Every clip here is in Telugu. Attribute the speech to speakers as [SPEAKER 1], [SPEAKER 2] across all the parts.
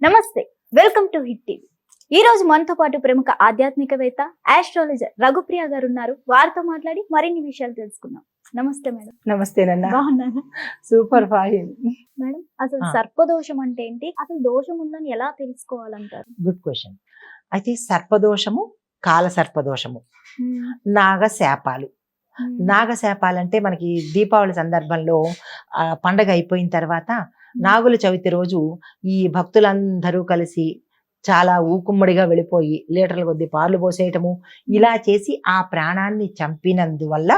[SPEAKER 1] నమస్తే, వెల్కమ్ టు హిట్ టీవీ. ఈ రోజు మనతో పాటు ప్రముఖ ఆధ్యాత్మికవేత్త ఆస్ట్రాలజర్ రఘుప్రియ గారు ఉన్నారు. వారితో మాట్లాడి మరిన్ని విషయాలు తెలుసుకుందాం. నమస్తే మేడం.
[SPEAKER 2] నమస్తేనన్నా.
[SPEAKER 1] బాగున్నారా?
[SPEAKER 2] Super fine.
[SPEAKER 1] మేడం, అసలు సర్పదోషం అంటే ఏంటి? అసలు దోషం ఉందని ఎలా తెలుసుకోవాలంటారు?
[SPEAKER 2] Good question. అయితే సర్పదోషము, కాల సర్పదోషము, నాగశాపాలు. నాగశాపాలంటే మనకి దీపావళి సందర్భంలో పండగ అయిపోయిన తర్వాత నాగుల చవితి రోజు ఈ భక్తులందరూ కలిసి చాలా ఊకుమ్మడిగా వెళ్ళిపోయి లీటర్ల కొద్ది పాలు పోసేయటము, ఇలా చేసి ఆ ప్రాణాన్ని చంపినందువల్ల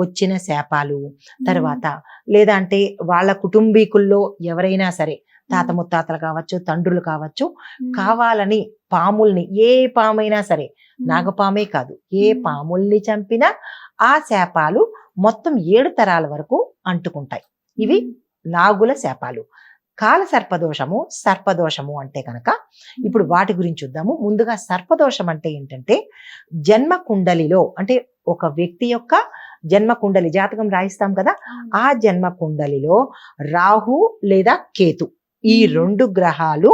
[SPEAKER 2] వచ్చిన శాపాలు. తర్వాత లేదా అంటే వాళ్ళ కుటుంబీకుల్లో ఎవరైనా సరే, తాత ముత్తాతలు కావచ్చు, తండ్రులు కావచ్చు, కావాలని పాముల్ని, ఏ పామైనా సరే, నాగపామే కాదు, ఏ పాముల్ని చంపినా ఆ శాపాలు మొత్తం 7 తరాల వరకు అంటుకుంటాయి. ఇవి నాగుల శాపాలు. కాల సర్పదోషము, సర్పదోషము అంటే కనుక ఇప్పుడు వాటి గురించి చూద్దాము. ముందుగా సర్పదోషం అంటే ఏంటంటే, జన్మ కుండలిలో, అంటే ఒక వ్యక్తి యొక్క జన్మ కుండలి, జాతకం రాయిస్తాం కదా, ఆ జన్మ కుండలిలో రాహు లేదా కేతు, ఈ 2 గ్రహాలు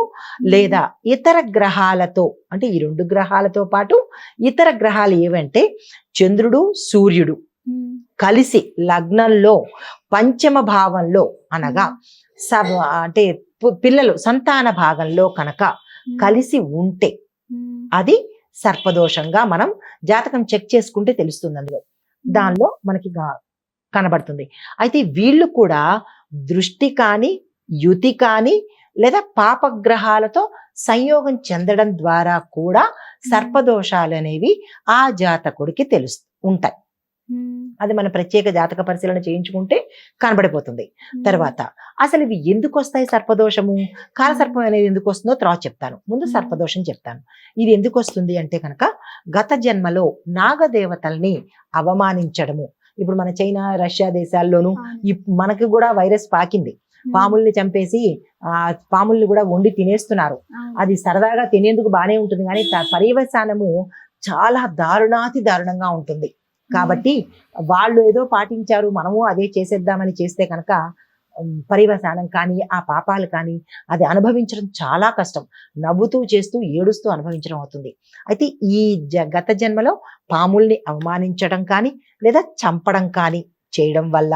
[SPEAKER 2] లేదా ఇతర గ్రహాలతో, అంటే ఈ 2 గ్రహాలతో పాటు ఇతర గ్రహాలు ఏవంటే చంద్రుడు, సూర్యుడు కలిసి లగ్నంలో పంచమ భావంలో, అనగా అంటే పిల్లలు సంతాన భాగంలో కనుక కలిసి ఉంటే అది సర్పదోషంగా మనం జాతకం చెక్ చేసుకుంటే తెలుస్తుంది. అందులో దానిలో మనకి కనబడుతుంది. అయితే వీళ్ళు కూడా దృష్టి కానీ, యుతి కానీ, లేదా పాపగ్రహాలతో సంయోగం చెందడం ద్వారా కూడా సర్పదోషాలు అనేవి ఆ జాతకుడికి ఉంటాయి. అది మన ప్రత్యేక జాతక పరిశీలన చేయించుకుంటే కనబడిపోతుంది. తర్వాత అసలు ఇవి ఎందుకు వస్తాయి? సర్పదోషము, కాలసర్పం అనేది ఎందుకు వస్తుందో తర్వాత చెప్తాను. ముందు సర్పదోషం చెప్తాను. ఇది ఎందుకు వస్తుంది అంటే కనుక, గత జన్మలో నాగదేవతల్ని అవమానించడము. ఇప్పుడు మన చైనా, రష్యా దేశాల్లోనూ మనకి కూడా వైరస్ పాకింది. పాముల్ని చంపేసి పాముల్ని కూడా వండి తినేస్తున్నారు. అది సరదాగా తినేందుకు బానే ఉంటుంది, కానీ పర్యవసానము చాలా దారుణాతి దారుణంగా ఉంటుంది. కాబట్టి వాళ్ళు ఏదో పాటించారు, మనము అదే చేసేద్దామని చేస్తే కనుక పర్యవసానం కానీ, ఆ పాపాలు కానీ అది అనుభవించడం చాలా కష్టం. నవ్వుతూ, చేస్తూ, ఏడుస్తూ అనుభవించడం అవుతుంది. అయితే ఈ గత జన్మలో పాముల్ని అవమానించడం కానీ, లేదా చంపడం కానీ చేయడం వల్ల,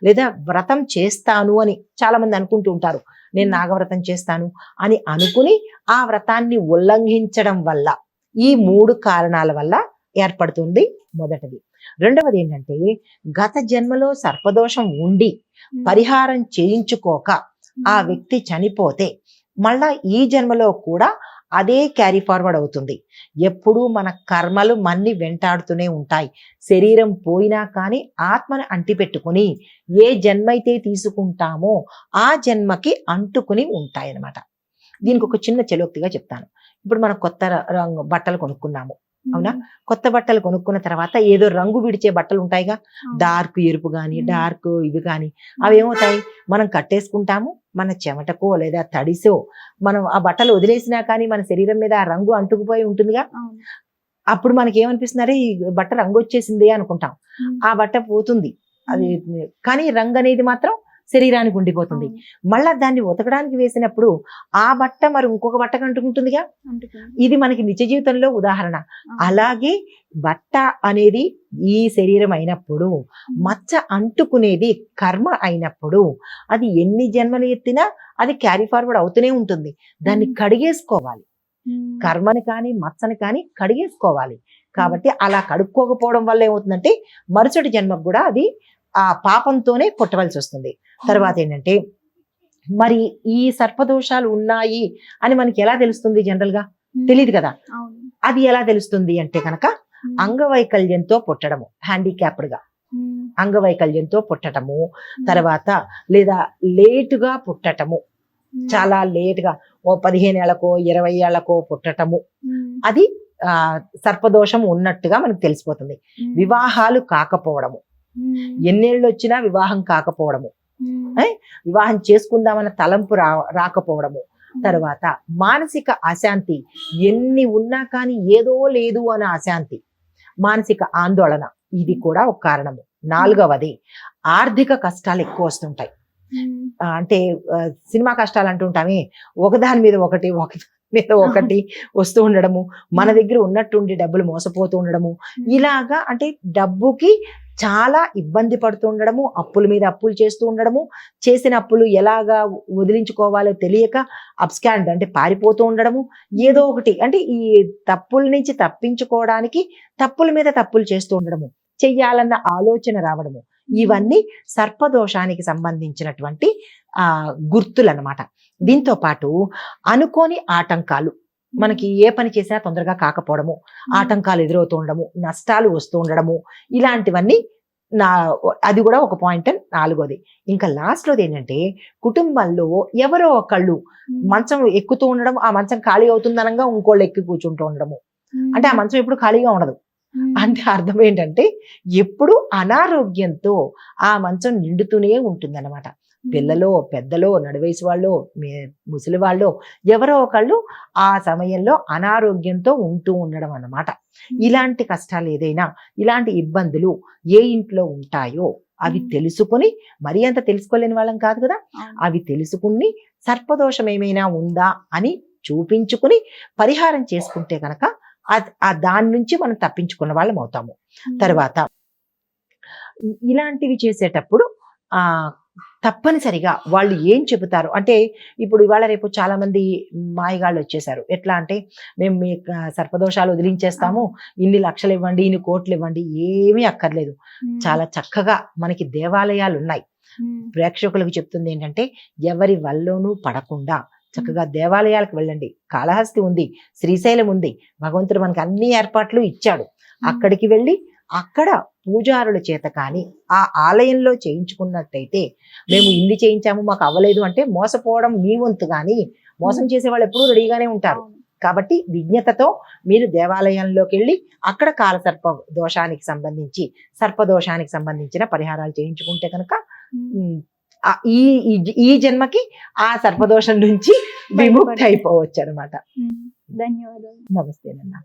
[SPEAKER 2] లేదా వ్రతం చేస్తాను అని చాలా మంది అనుకుంటూ ఉంటారు, నేను నాగవ్రతం చేస్తాను అని అనుకుని ఆ వ్రతాన్ని ఉల్లంఘించడం వల్ల, ఈ 3 కారణాల వల్ల ఏర్పడుతుంది. మొదటిది. రెండవది ఏంటంటే, గత జన్మలో సర్పదోషం ఉండి పరిహారం చేయించుకోక ఆ వ్యక్తి చనిపోతే మళ్ళా ఈ జన్మలో కూడా అదే క్యారీ ఫార్వర్డ్ అవుతుంది. ఎప్పుడూ మన కర్మలు మన్ని వెంటాడుతూనే ఉంటాయి. శరీరం పోయినా కానీ ఆత్మను అంటిపెట్టుకుని ఏ జన్మైతే తీసుకుంటామో ఆ జన్మకి అంటుకుని ఉంటాయి అన్నమాట. దీనికి ఒక చిన్న చెలోక్తిగా చెప్తాను. ఇప్పుడు మనం కొత్త రంగు బట్టలు కొనుక్కున్నాము, అవునా? కొత్త బట్టలు కొనుక్కున్న తర్వాత ఏదో రంగు విడిచే బట్టలు ఉంటాయిగా, డార్క్ ఎరుపు కానీ, డార్క్ ఇవి కానీ, అవి ఏమవుతాయి, మనం కట్టేసుకుంటాము. మన చెమటకో లేదా తడిసో మనం ఆ బట్టలు వదిలేసినా కానీ మన శరీరం మీద ఆ రంగు అంటుకుపోయి ఉంటుందిగా. అప్పుడు మనకి ఏమనిపిస్తుంది, ఈ బట్ట రంగు వచ్చేసింది అనుకుంటాం. ఆ బట్ట పోతుంది, అది కానీ రంగు అనేది మాత్రం శరీరానికి ఉండిపోతుంది. మళ్ళా దాన్ని ఉతకడానికి వేసినప్పుడు ఆ బట్ట మరి ఇంకొక బట్టకు అంటుకుంటుందిగా. ఇది మనకి నిజ జీవితంలో ఉదాహరణ. అలాగే బట్ట అనేది ఈ శరీరం అయినప్పుడు, మచ్చ అంటుకునేది కర్మ అయినప్పుడు, అది ఎన్ని జన్మలు ఎత్తినా అది క్యారీ ఫార్వర్డ్ అవుతూనే ఉంటుంది. దాన్ని కడిగేసుకోవాలి. కర్మని కానీ, మచ్చని కానీ కడిగేసుకోవాలి. కాబట్టి అలా కడుక్కోకపోవడం వల్ల ఏమవుతుందంటే మరుసటి జన్మకు కూడా అది ఆ పాపంతోనే పుట్టవలసి వస్తుంది. తర్వాత ఏంటంటే, మరి ఈ సర్పదోషాలు ఉన్నాయి అని మనకి ఎలా తెలుస్తుంది? జనరల్ గా తెలియదు కదా. అది ఎలా తెలుస్తుంది అంటే కనుక, అంగవైకల్యంతో పుట్టడము, హ్యాండిక్యాప్డ్ గా అంగవైకల్యంతో పుట్టటము, తర్వాత లేదా లేటుగా పుట్టటము, చాలా లేటుగా ఓ 15 ఏళ్లకో 20 ఏళ్లకో పుట్టటము, అది సర్పదోషం ఉన్నట్టుగా మనకు తెలిసిపోతుంది. వివాహాలు కాకపోవడము, ఎన్నేళ్ళు వచ్చినా వివాహం కాకపోవడము, వివాహం చేసుకుందామన్న తలంపు రాకపోవడము, తర్వాత మానసిక అశాంతి, ఎన్ని ఉన్నా కానీ ఏదో లేదు అన్న అశాంతి, మానసిక ఆందోళన, ఇది కూడా ఒక కారణము. 4వది, ఆర్థిక కష్టాలు ఎక్కువ వస్తుంటాయి. అంటే సినిమా కష్టాలు అంటుంటామే, ఒకదాని మీద ఒకటి వస్తూ ఉండడము, మన దగ్గర ఉన్నట్టుండి డబ్బులు మోసపోతూ ఉండడము, ఇలాగా అంటే డబ్బుకి చాలా ఇబ్బంది పడుతూ ఉండడము, అప్పుల మీద అప్పులు చేస్తూ ఉండడము, చేసిన అప్పులు ఎలాగా వదిలించుకోవాలో తెలియక అబ్స్కాండ్ అంటే పారిపోతూ ఉండడము, ఏదో ఒకటి అంటే ఈ తప్పుల నుంచి తప్పించుకోవడానికి తప్పుల మీద తప్పులు చేస్తూ ఉండడము, చెయ్యాలన్న ఆలోచన రావడము, ఇవన్నీ సర్పదోషానికి సంబంధించినటువంటి గుర్తులు అన్నమాట. దీంతో పాటు అనుకోని ఆటంకాలు, మనకి ఏ పని చేసినా తొందరగా కాకపోవడము, ఆటంకాలు ఎదురవుతూ ఉండడము, నష్టాలు వస్తూ ఉండడము, ఇలాంటివన్నీ అది కూడా ఒక పాయింట్. నాలుగోది ఇంకా లాస్ట్ లోది ఏంటంటే, కుటుంబంలో ఎవరో ఒకళ్ళు మంచం ఎక్కుతూ ఉండడం, ఆ మంచం ఖాళీ అవుతుంది అనగా ఇంకోళ్ళు ఎక్కి కూర్చుంటూ ఉండడము, అంటే ఆ మంచం ఎప్పుడు ఖాళీగా ఉండదు. అంటే అర్థం ఏంటంటే ఎప్పుడు అనారోగ్యంతో ఆ మంచం నిండుతూనే ఉంటుందన్నమాట. పిల్లలో, పెద్దలో, నడివయసు వాళ్ళు, ముసలి వాళ్ళు, ఎవరో ఒకళ్ళు ఆ సమయంలో అనారోగ్యంతో ఉంటూ ఉండడం అన్నమాట. ఇలాంటి కష్టాలు ఏదైనా, ఇలాంటి ఇబ్బందులు ఏ ఇంట్లో ఉంటాయో అవి తెలుసుకుని, మరీ అంత తెలుసుకోలేని వాళ్ళం కాదు కదా, అవి తెలుసుకుని సర్పదోషం ఏమైనా ఉందా అని చూపించుకుని పరిహారం చేసుకుంటే కనుక దాని నుంచి మనం తప్పించుకున్న వాళ్ళం అవుతాము. తర్వాత ఇలాంటివి చేసేటప్పుడు తప్పనిసరిగా వాళ్ళు ఏం చెబుతారు అంటే, ఇప్పుడు ఇవాళ రేపు చాలా మంది మాయగాళ్ళు వచ్చేసారు. ఎట్లా అంటే, మేము మీ సర్పదోషాలు వదిలించేస్తాము, ఇన్ని లక్షలు ఇవ్వండి, ఇన్ని కోట్లు ఇవ్వండి, ఏమీ అక్కర్లేదు. చాలా చక్కగా మనకి దేవాలయాలు ఉన్నాయి. ప్రేక్షకులకు చెప్తుంది ఏంటంటే, ఎవరి వల్లోనూ పడకుండా చక్కగా దేవాలయాలకు వెళ్ళండి. కాళహస్తి ఉంది, శ్రీశైలం ఉంది, భగవంతుడు మనకి అన్ని ఏర్పాట్లు ఇచ్చాడు. అక్కడికి వెళ్ళి అక్కడ పూజారుల చేత కానీ ఆ ఆలయంలో చేయించుకున్నట్టయితే, మేము ఇన్ని చేయించాము మాకు అవ్వలేదు అంటే మోసపోవడం మీ వంతు, కానీ మోసం చేసే వాళ్ళు ఎప్పుడూ రెడీగానే ఉంటారు. కాబట్టి విజ్ఞతతో మీరు దేవాలయంలోకి వెళ్ళి అక్కడ కాలసర్ప దోషానికి సంబంధించి, సర్పదోషానికి సంబంధించిన పరిహారాలు చేయించుకుంటే కనుక ఈ జన్మకి ఆ సర్పదోషం నుంచి విముక్తి అయిపోవచ్చు అనమాట.
[SPEAKER 1] ధన్యవాదాలు.
[SPEAKER 2] నమస్తే అన్న.